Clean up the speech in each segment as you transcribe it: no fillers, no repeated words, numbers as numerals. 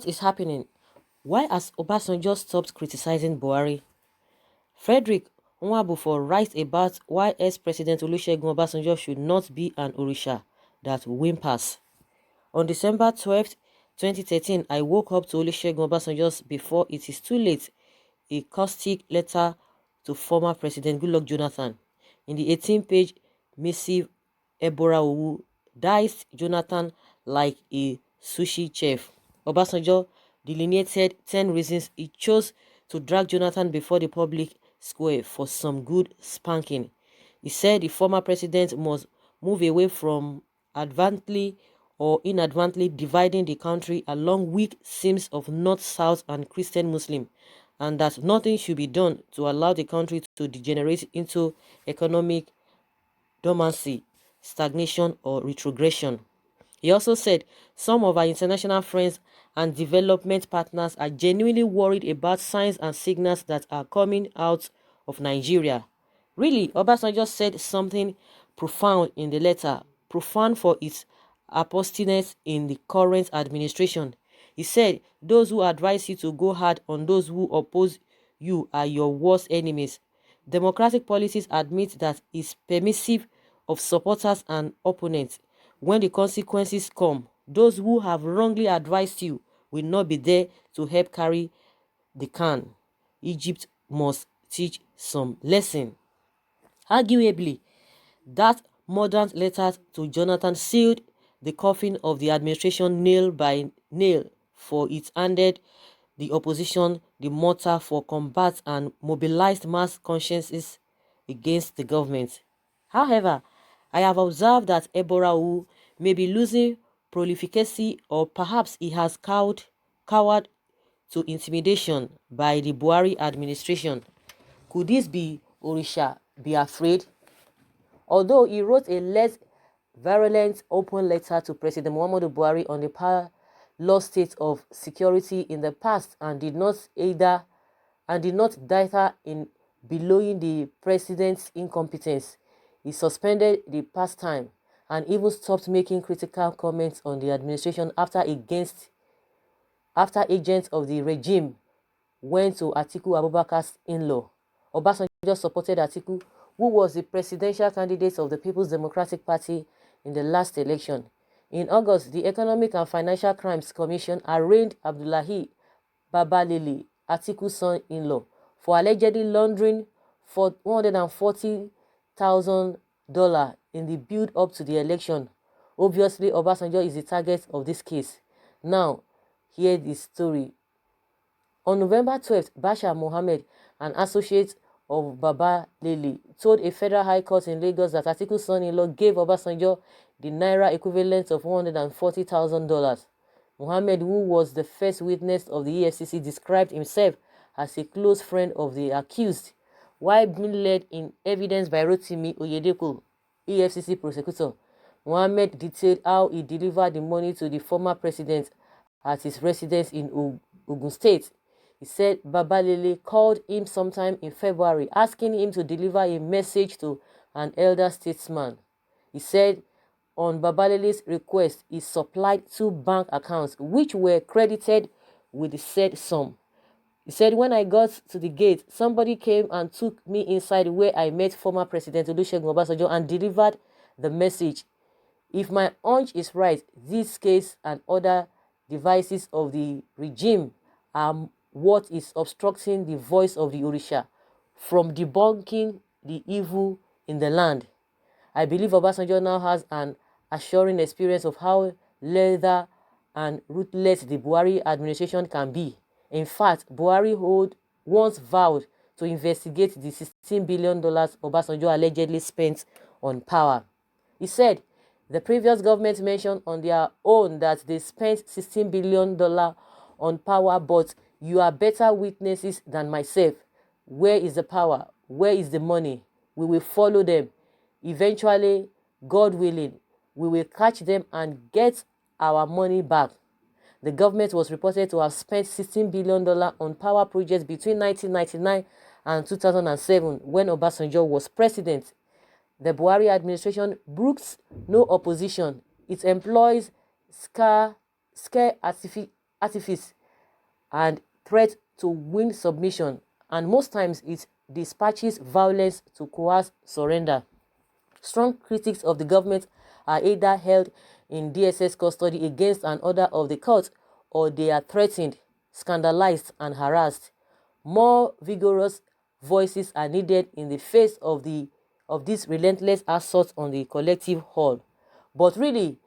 What is happening? Why has Obasanjo stopped criticizing Buhari? Frederick Nwabufo writes about why ex-President Olusegun Obasanjo should not be an Orisha that whimpers. On December 12, 2013, I woke up to Olusegun Obasanjo's "Before It Is Too Late," a caustic letter to former President Goodluck Jonathan. In the 18-page missive, Ebora Owu diced Jonathan like a sushi chef. Obasanjo delineated 10 reasons he chose to drag Jonathan before the public square for some good spanking. He said the former president must move away from advantly or inadvertently dividing the country along weak seams of North-South and Christian-Muslim, and that nothing should be done to allow the country to degenerate into economic dormancy, stagnation, or retrogression. He also said some of our international friends and development partners are genuinely worried about signs and signals that are coming out of Nigeria. Really, Obasanjo said something profound in the letter, profound for its apostiness in the current administration. He said, those who advise you to go hard on those who oppose you are your worst enemies. Democratic policies admit that it's permissive of supporters and opponents. When the consequences come, those who have wrongly advised you will not be there to help carry the can. Egypt must teach some lesson. Arguably, that modern letter to Jonathan sealed the coffin of the administration nail by nail, for it handed the opposition the mortar for combat and mobilized mass consciences against the government. However, I have observed that Ebora Owu may be losing prolificacy, or perhaps he has cowered to intimidation by the Buhari administration. Could this be Orisha be afraid? Although he wrote a less virulent open letter to President Muhammadu Buhari on the parlous state of security in the past and did not dither in belittling the president's incompetence, he suspended the pastime and even stopped making critical comments on the administration after agents of the regime went to Atiku Abubakar's in-law. Obasanjo supported Atiku, who was the presidential candidate of the People's Democratic Party in the last election. In August, the Economic and Financial Crimes Commission arraigned Abdullahi Babalele, Atiku's son-in-law, for allegedly laundering for $140,000 in the build-up to the election. Obviously, Obasanjo is the target of this case. Now, hear the story. On November 12th, Bashar Mohammed, an associate of Babalele, told a federal high court in Lagos that Atiku's son-in-law gave Obasanjo the naira equivalent of $140,000. Mohammed, who was the first witness of the EFCC, described himself as a close friend of the accused, while being led in evidence by Rotimi Oyedepo, EFCC prosecutor. Mohammed detailed how he delivered the money to the former president at his residence in Ogun State. He said Babalele called him sometime in February, asking him to deliver a message to an elder statesman. He said on Babalele's request, he supplied 2 bank accounts, which were credited with the said sum. He said, when I got to the gate, somebody came and took me inside where I met former President Olusegun Obasanjo and delivered the message. If my hunch is right, this case and other devices of the regime are what is obstructing the voice of the Orisha from debunking the evil in the land. I believe Obasanjo now has an assuring experience of how leather and ruthless the Buhari administration can be. In fact, Buhari once vowed to investigate the $16 billion Obasanjo allegedly spent on power. He said, the previous government mentioned on their own that they spent $16 billion on power, but you are better witnesses than myself. Where is the power? Where is the money? We will follow them. Eventually, God willing, we will catch them and get our money back. The government was reported to have spent $16 billion on power projects between 1999 and 2007 when Obasanjo was president. The Buhari administration brooks no opposition. It employs scare artifice and threat to win submission, and most times it dispatches violence to coerce surrender. Strong critics of the government are either held in DSS custody against an order of the court, or they are threatened, scandalized, and harassed. More vigorous voices are needed in the face of this relentless assault on the collective whole. But really,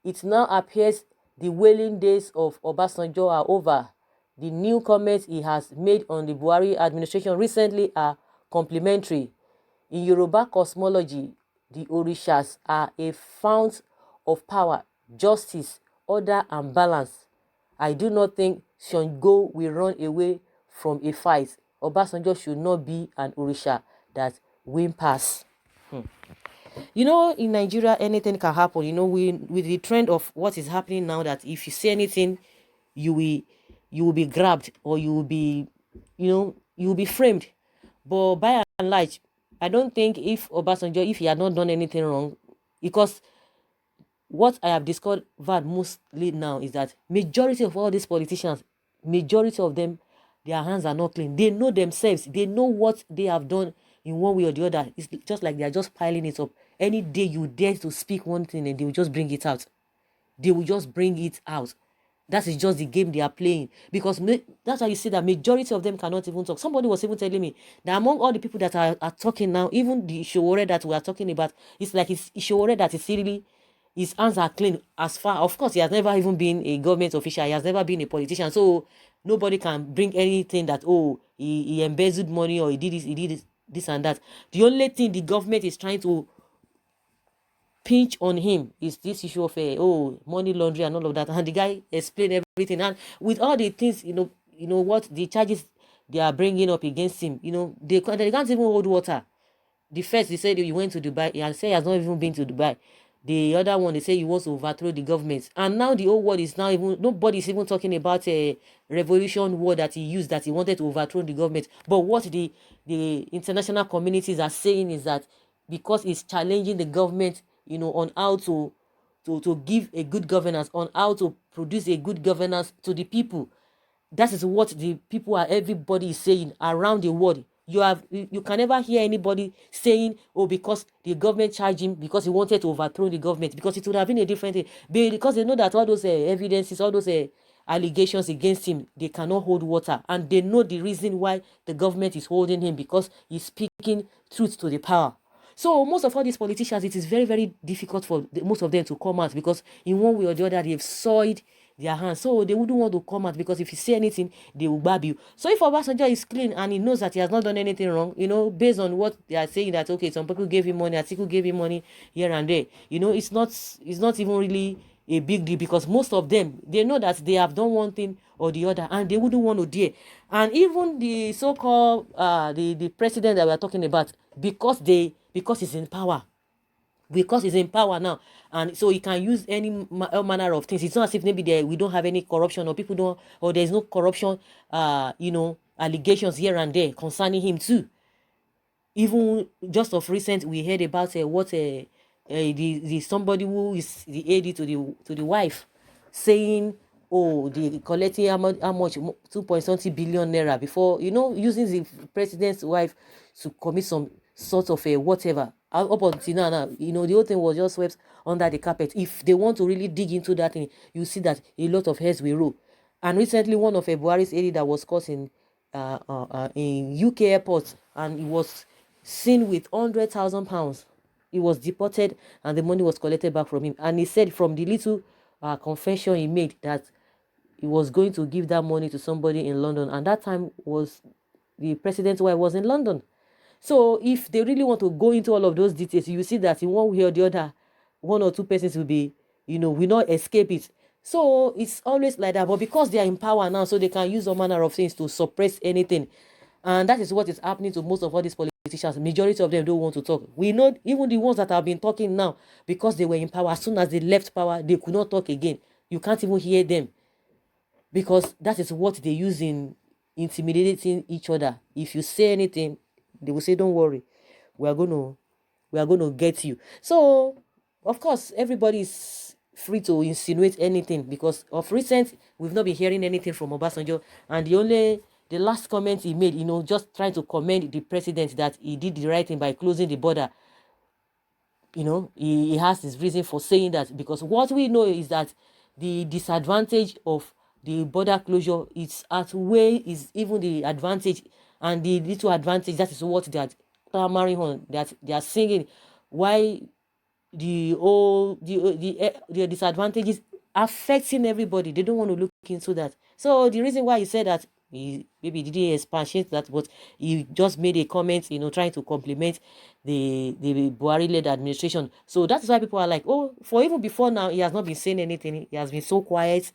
it now appears the wailing days of Obasanjo are over. The new comments he has made on the Buhari administration recently are complimentary. In Yoruba cosmology, the Orishas are a fount of power, justice, order, and balance. I do not think Shango will run away from a fight. Obasanjo should not be an Orisha that whimpers. In Nigeria, anything can happen. With the trend of what is happening now, that if you say anything, you will be grabbed, or you will be framed. But by and large, I don't think if Obasanjo, if he had not done anything wrong, because what I have discovered mostly now is that majority of all these politicians, majority of them, their hands are not clean. They know themselves. They know what they have done in one way or the other. It's just like they are just piling it up. Any day you dare to speak one thing, and they will just bring it out. They will just bring it out. That is just the game they are playing. Because that's why you see that majority of them cannot even talk. Somebody was even telling me that among all the people that are talking now, even the Ishowore that we are talking about, it's like it's Ishowore that is really, his hands are clean as far. Of course, he has never even been a government official. He has never been a politician. So nobody can bring anything that, oh, he embezzled money, or he did this and that. The only thing the government is trying to pinch on him is this issue of money laundering and all of that, and the guy explained everything, and with all the things, what the charges they are bringing up against him, they can't even hold water. The first, they said he went to Dubai, and say he has not even been to Dubai. The other one, they say he wants to overthrow the government, and now the whole world is now, even nobody is even talking about a revolution word that he used, that he wanted to overthrow the government. But what the international communities are saying is that because he's challenging the government, on how to give a good governance, on how to produce a good governance to the people. That is what the people everybody is saying around the world. You can never hear anybody saying, oh, because the government charged him because he wanted to overthrow the government, because it would have been a different thing. Because they know that all those evidences, all those allegations against him, they cannot hold water, and they know the reason why the government is holding him, because he's speaking truth to the power. So most of all these politicians, it is very, very difficult for most of them to come out, because in one way or the other, they've soiled their hands. So they wouldn't want to come out, because if you say anything, they will grab you. So if Obasanjo is clean and he knows that he has not done anything wrong, based on what they are saying, that, okay, some people gave him money, Atiku gave him money here and there, it's not even really a big deal, because most of them, they know that they have done one thing or the other, and they wouldn't want to dare. And even the so-called the president that we are talking about, because he's in power, because he's in power now, and so he can use any all manner of things. It's not as if maybe we don't have any corruption, or people don't, or there's no corruption allegations here and there concerning him too. Even just of recent, we heard about the somebody who is the AD to the wife, saying, oh, the collecting how much 2.something billion naira before, using the president's wife to commit some sort of a whatever. Up until now, the whole thing was just swept under the carpet. If they want to really dig into that thing, you see that a lot of heads will roll. And recently, one of Buhari's aide that was caught in UK airport, and he was seen with £100,000. He was deported, and the money was collected back from him. And he said from the little confession he made that he was going to give that money to somebody in London, and that time was the president's wife was in London. So if they really want to go into all of those details, you see that in one way or the other, one or two persons will be, will not escape it. So it's always like that. But because they are in power now, so they can use all manner of things to suppress anything. And that is what is happening to most of all these politicians. Majority of them don't want to talk. We know even the ones that have been talking now, because they were in power, as soon as they left power, they could not talk again. You can't even hear them, because that is what they use in intimidating each other. If you say anything, they will say, don't worry, we are going to get you. So of course everybody is free to insinuate anything, because of recent we've not been hearing anything from Obasanjo, and the last comment he made, just trying to commend the president that he did the right thing by closing the border. He has his reason for saying that, because what we know is that the disadvantage of the border closure is outweigh is even the advantage, and the little advantage, that is what they are clamoring on, that they are singing. Why the disadvantages affecting everybody, they don't want to look into that. So the reason why he said that, he maybe didn't expatiate that, but he just made a comment, trying to compliment the Buhari-led administration. So that's why people are like, oh, for even before now, he has not been saying anything. He has been so quiet,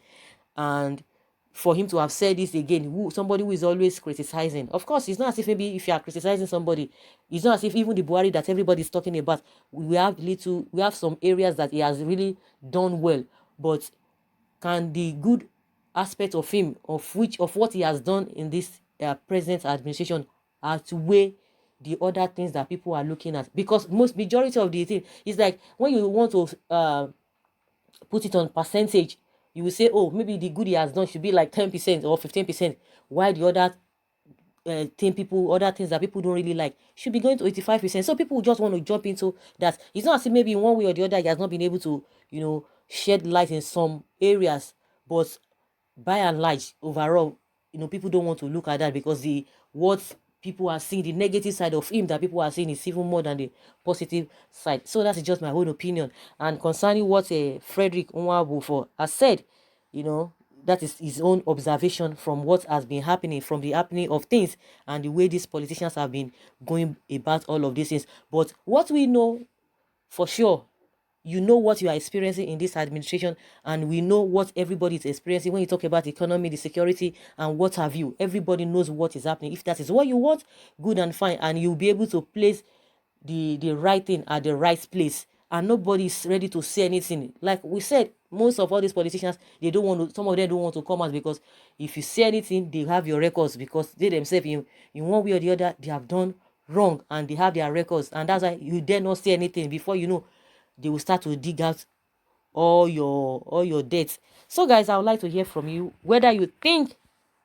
and for him to have said this again, somebody who is always criticizing. Of course, it's not as if maybe if you are criticizing somebody, it's not as if even the Buhari that everybody is talking about, we have some areas that he has really done well, but can the good aspect of him, of what he has done in this present administration, outweigh the other things that people are looking at? Because most majority of the thing is like, when you want to put it on percentage, you will say, oh, maybe the good he has done should be like 10% or 15%, while the other things that people don't really like should be going to 85%. So people just want to jump into that. It's not as if maybe in one way or the other he has not been able to, shed light in some areas, but by and large, overall, people don't want to look at that, because what people are seeing, the negative side of him that people are seeing, is even more than the positive side. So that's just my own opinion. And concerning what Frederick Nwabufor has said, you know, that is his own observation from what has been happening, from the happening of things, and the way these politicians have been going about all of these things. But what we know for sure, what you are experiencing in this administration, and we know what everybody is experiencing when you talk about the economy, the security, and what have you. Everybody knows what is happening. If that is what you want, good and fine, and you'll be able to place the right thing at the right place, and nobody is ready to say anything. Like we said, most of all these politicians, they don't want to, some of them don't want to come out, because if you say anything, they have your records, because they themselves, in one way or the other, they have done wrong, and they have their records, and that's why you dare not say anything. Before you know, they will start to dig out all your debts. So guys, I would like to hear from you whether you think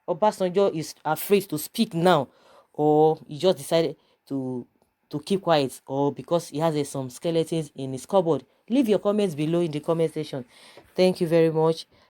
Obasanjo is afraid to speak now, or he just decided to keep quiet, or because he has some skeletons in his cupboard. Leave your comments below in the comment section. Thank you very much.